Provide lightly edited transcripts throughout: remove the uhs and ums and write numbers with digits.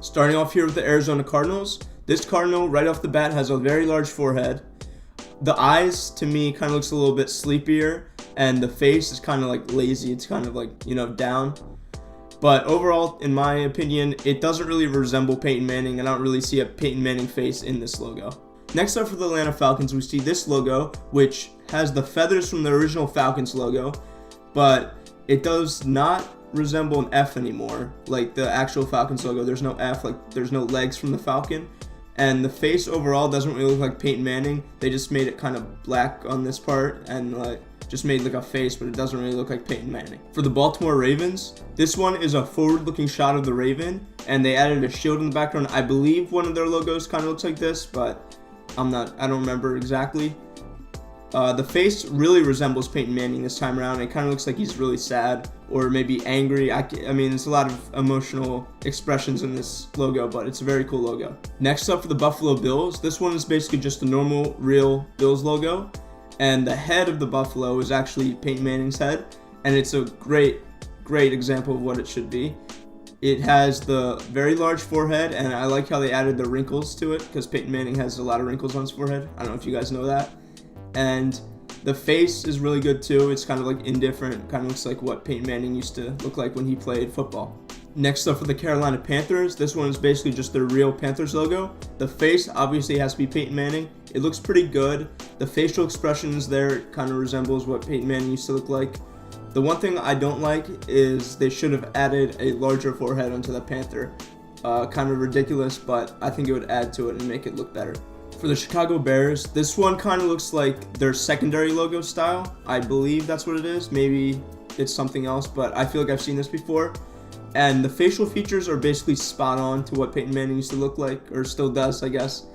Starting off here with the Arizona Cardinals. This Cardinal right off the bat has a very large forehead. The eyes to me kind of looks a little bit sleepier, and the face is kind of like lazy. It's kind of like, down. But overall, in my opinion, it doesn't really resemble Peyton Manning, and I don't really see a Peyton Manning face in this logo. Next up for the Atlanta Falcons, we see this logo, which has the feathers from the original Falcons logo, but it does not resemble an F anymore, like the actual Falcons logo. There's no F, like there's no legs from the Falcon. And the face overall doesn't really look like Peyton Manning. They just made it kind of black on this part and just made like a face, but it doesn't really look like Peyton Manning. For the Baltimore Ravens, this one is a forward-looking shot of the Raven, and they added a shield in the background. I believe one of their logos kind of looks like this, but I don't remember exactly. The face really resembles Peyton Manning this time around. It kind of looks like he's really sad or maybe angry. I mean, there's a lot of emotional expressions in this logo, but it's a very cool logo. Next up for the Buffalo Bills, this one is basically just a normal, real Bills logo. And the head of the Buffalo is actually Peyton Manning's head. And it's a great example of what it should be. It has the very large forehead, and I like how they added the wrinkles to it because Peyton Manning has a lot of wrinkles on his forehead. I don't know if you guys know that. And the face is really good too. It's kind of like indifferent. Kind of looks like what Peyton Manning used to look like when he played football. Next up for the Carolina Panthers, this one is basically just the real Panthers logo. The face obviously has to be Peyton Manning. It looks pretty good. The facial expressions there kind of resembles what Peyton Manning used to look like. The one thing I don't like is they should have added a larger forehead onto the Panther. Kind of ridiculous, but I think it would add to it and make it look better. For the Chicago Bears, this one kind of looks like their secondary logo style. I believe that's what it is. Maybe it's something else, but I feel like I've seen this before. And the facial features are basically spot on to what Peyton Manning used to look like, or still does, I guess.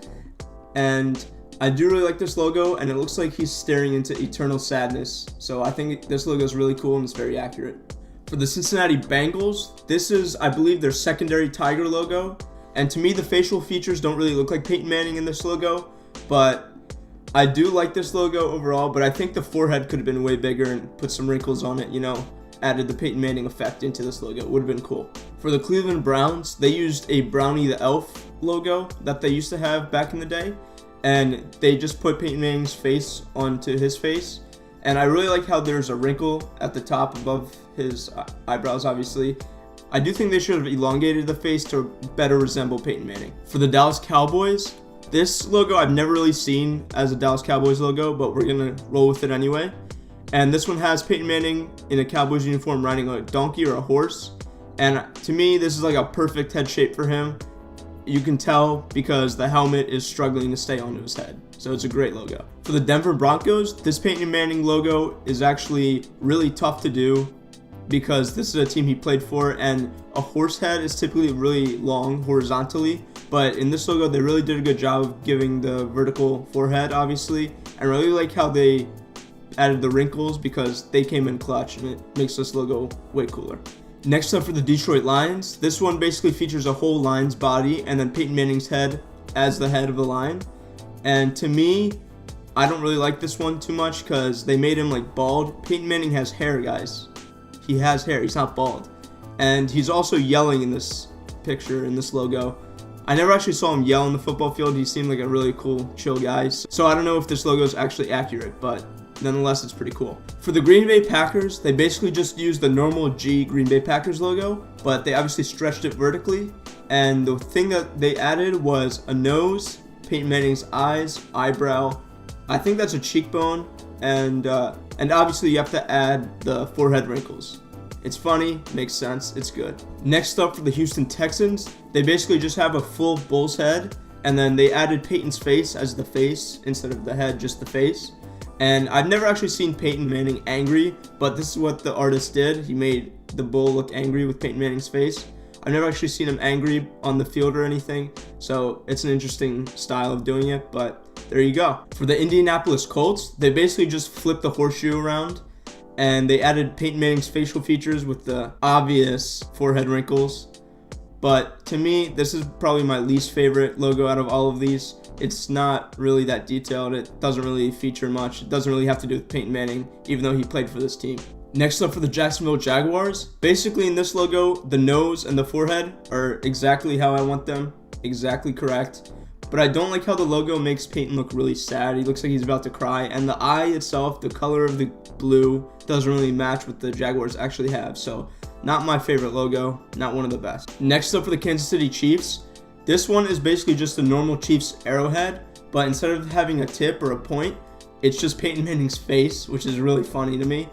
And I do really like this logo, and it looks like he's staring into eternal sadness. So I think this logo is really cool and it's very accurate. For the Cincinnati Bengals, this is, I believe, their secondary tiger logo. And to me, the facial features don't really look like Peyton Manning in this logo, but I do like this logo overall, but I think the forehead could have been way bigger and put some wrinkles on it, added the Peyton Manning effect into this logo. It would have been cool. For the Cleveland Browns, they used a Brownie the Elf logo that they used to have back in the day, and they just put Peyton Manning's face onto his face. And I really like how there's a wrinkle at the top above his eyebrows, obviously. I do think they should have elongated the face to better resemble Peyton Manning. For the Dallas Cowboys, this logo I've never really seen as a Dallas Cowboys logo, but we're going to roll with it anyway. And this one has Peyton Manning in a Cowboys uniform riding a donkey or a horse. And to me, this is like a perfect head shape for him. You can tell because the helmet is struggling to stay onto his head. So it's a great logo. For the Denver Broncos, this Peyton Manning logo is actually really tough to do because this is a team he played for, and a horse head is typically really long horizontally, but in this logo they really did a good job of giving the vertical forehead, obviously. I really like how they added the wrinkles because they came in clutch, and it makes this logo way cooler. Next up for the Detroit Lions, this one basically features a whole lion's body and then Peyton Manning's head as the head of the lion. And to me, I don't really like this one too much because they made him like bald. Peyton Manning has hair, guys. He has hair, he's not bald. And he's also yelling in this picture, in this logo. I never actually saw him yell on the football field. He seemed like a really cool, chill guy. So I don't know if this logo is actually accurate, but nonetheless, it's pretty cool. For the Green Bay Packers, they basically just used the normal G Green Bay Packers logo, but they obviously stretched it vertically. And the thing that they added was a nose, Peyton Manning's eyes, eyebrow. I think that's a cheekbone, and obviously you have to add the forehead wrinkles. It's funny, makes sense, it's good. Next up for the Houston Texans, they basically just have a full bull's head, and then they added Peyton's face as the face instead of the head, just the face. And I've never actually seen Peyton Manning angry, but this is what the artist did. He made the bull look angry with Peyton Manning's face. I've never actually seen him angry on the field or anything, so it's an interesting style of doing it, but there you go. For the Indianapolis Colts, they basically just flipped the horseshoe around, and they added Peyton Manning's facial features with the obvious forehead wrinkles. But to me, this is probably my least favorite logo out of all of these. It's not really that detailed. It doesn't really feature much. It doesn't really have to do with Peyton Manning, even though he played for this team. Next up for the Jacksonville Jaguars. Basically in this logo, the nose and the forehead are exactly how I want them, exactly correct. But I don't like how the logo makes Peyton look really sad. He looks like he's about to cry. And the eye itself, the color of the blue, doesn't really match what the Jaguars actually have. So not my favorite logo, not one of the best. Next up for the Kansas City Chiefs. This one is basically just a normal Chiefs arrowhead, but instead of having a tip or a point, it's just Peyton Manning's face, which is really funny to me.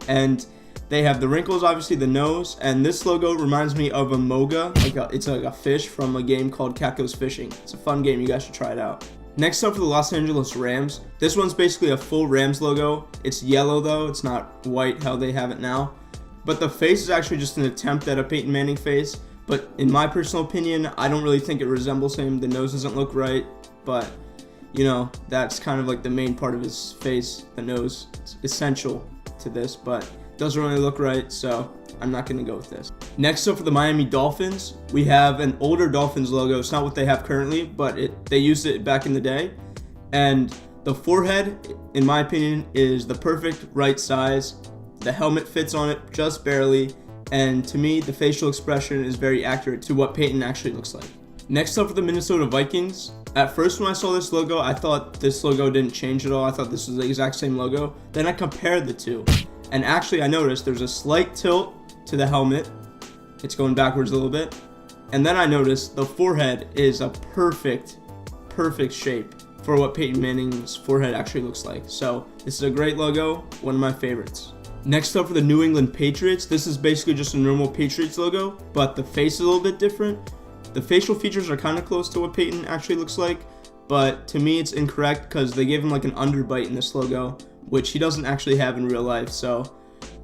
And they have the wrinkles, obviously the nose, and this logo reminds me of a moga. It's like a fish from a game called Catco's Fishing. It's a fun game, you guys should try it out. Next up for the Los Angeles Rams. This one's basically a full Rams logo. It's yellow though, it's not white how they have it now. But the face is actually just an attempt at a Peyton Manning face. But in my personal opinion, I don't really think it resembles him. The nose doesn't look right, but you know, that's kind of like the main part of his face, the nose. It's essential to this, but doesn't really look right, so I'm not going to go with this. Next up for the Miami Dolphins, we have an older Dolphins logo. It's not what they have currently, but they used it back in the day. And the forehead, in my opinion, is the perfect right size. The helmet fits on it just barely, and to me, the facial expression is very accurate to what Peyton actually looks like. Next up for the Minnesota Vikings. At first when I saw this logo, I thought this logo didn't change at all. I thought this was the exact same logo. Then I compared the two. And actually I noticed there's a slight tilt to the helmet. It's going backwards a little bit. And then I noticed the forehead is a perfect shape for what Peyton Manning's forehead actually looks like. So this is a great logo, one of my favorites. Next up for the New England Patriots. This is basically just a normal Patriots logo, but the face is a little bit different. The facial features are kind of close to what Peyton actually looks like, but to me it's incorrect because they gave him like an underbite in this logo, which he doesn't actually have in real life, so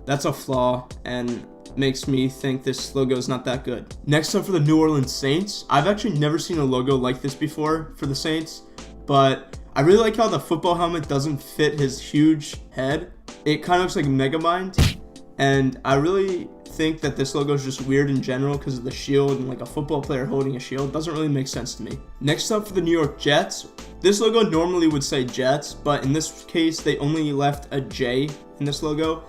that's a flaw and makes me think this logo is not that good. Next up for the New Orleans Saints. I've actually never seen a logo like this before for the Saints, but I really like how the football helmet doesn't fit his huge head. It kind of looks like Megamind, and I really think that this logo is just weird in general because of the shield and like a football player holding a shield. Doesn't really make sense to me. Next up for the New York Jets. This logo normally would say Jets, but in this case they only left a J in this logo,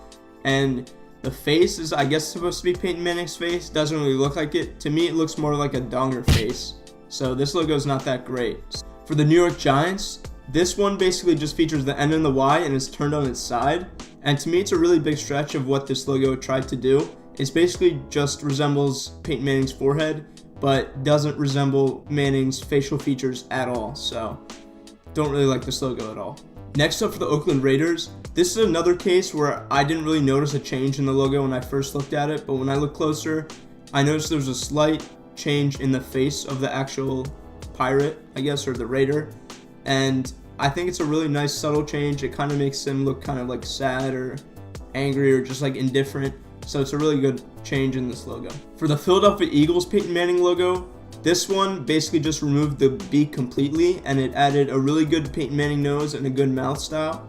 and the face is I guess supposed to be Peyton Manning's face. Doesn't really look like it. To me it looks more like a donger face, so this logo is not that great. For the New York Giants, this one basically just features the N and the Y and is turned on its side, and to me it's a really big stretch of what this logo tried to do. It's basically just resembles Peyton Manning's forehead, but doesn't resemble Manning's facial features at all, so don't really like this logo at all. Next up for the Oakland Raiders. This is another case where I didn't really notice a change in the logo when I first looked at it, but when I looked closer, I noticed there was a slight change in the face of the actual pirate, I guess, or the raider, and I think it's a really nice subtle change. It kind of makes him look kind of like sad or angry or just like indifferent. So it's a really good change in this logo. For the Philadelphia Eagles Peyton Manning logo, this one basically just removed the beak completely and it added a really good Peyton Manning nose and a good mouth style.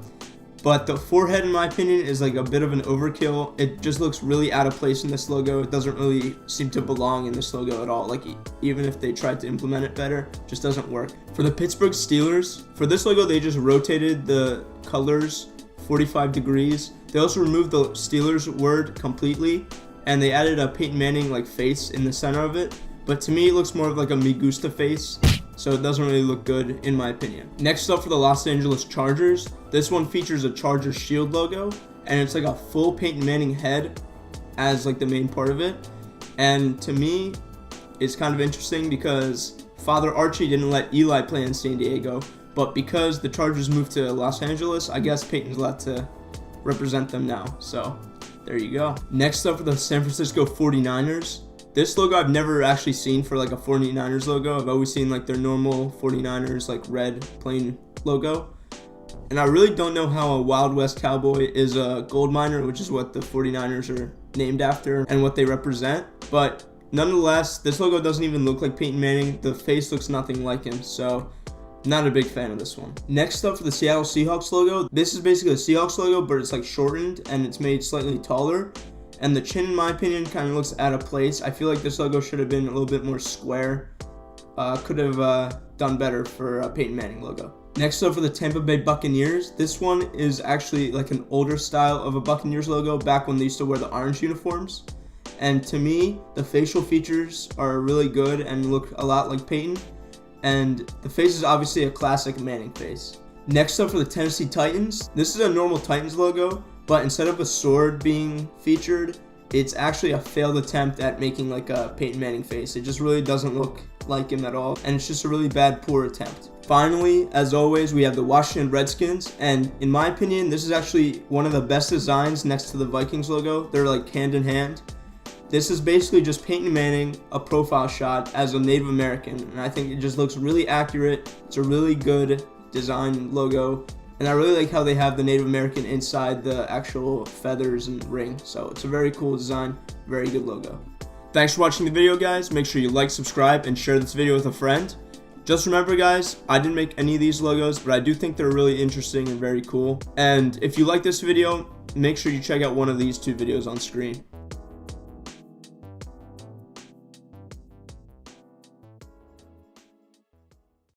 But the forehead, in my opinion, is like a bit of an overkill. It just looks really out of place in this logo. It doesn't really seem to belong in this logo at all. Like even if they tried to implement it better, it just doesn't work. For the Pittsburgh Steelers, for this logo, they just rotated the colors 45 degrees. They also removed the Steelers word completely, and they added a Peyton Manning like face in the center of it. But to me, it looks more of like a Me Gusta face, so it doesn't really look good in my opinion. Next up for the Los Angeles Chargers, this one features a Chargers shield logo, and it's like a full Peyton Manning head as like the main part of it. And to me, it's kind of interesting because Father Archie didn't let Eli play in San Diego, but because the Chargers moved to Los Angeles, I guess Peyton's allowed to represent them now. So there you go. Next up for the San Francisco 49ers. This logo I've never actually seen for like a 49ers logo. I've always seen like their normal 49ers like red plain logo. And I really don't know how a Wild West cowboy is a gold miner, which is what the 49ers are named after and what they represent. But nonetheless, this logo doesn't even look like Peyton Manning. The face looks nothing like him, so not a big fan of this one. Next up for the Seattle Seahawks logo. This is basically a Seahawks logo, but it's like shortened and it's made slightly taller. And the chin, in my opinion, kind of looks out of place. I feel like this logo should have been a little bit more square. Could have done better for a Peyton Manning logo. Next up for the Tampa Bay Buccaneers, this one is actually like an older style of a Buccaneers logo, back when they used to wear the orange uniforms. And to me, the facial features are really good and look a lot like Peyton. And the face is obviously a classic Manning face. Next up for the Tennessee Titans, this is a normal Titans logo, but instead of a sword being featured, it's actually a failed attempt at making like a Peyton Manning face. It just really doesn't look like him at all, and it's just a really bad, poor attempt. Finally, as always, we have the Washington Redskins, and in my opinion, this is actually one of the best designs next to the Vikings logo. They're like hand in hand. This is basically just Peyton Manning, a profile shot as a Native American, and I think it just looks really accurate. It's a really good design logo, and I really like how they have the Native American inside the actual feathers and ring. So it's a very cool design, very good logo. Thanks for watching the video, guys. Make sure you like, subscribe, and share this video with a friend. Just remember, guys, I didn't make any of these logos, but I do think they're really interesting and very cool. And if you like this video, make sure you check out one of these two videos on screen.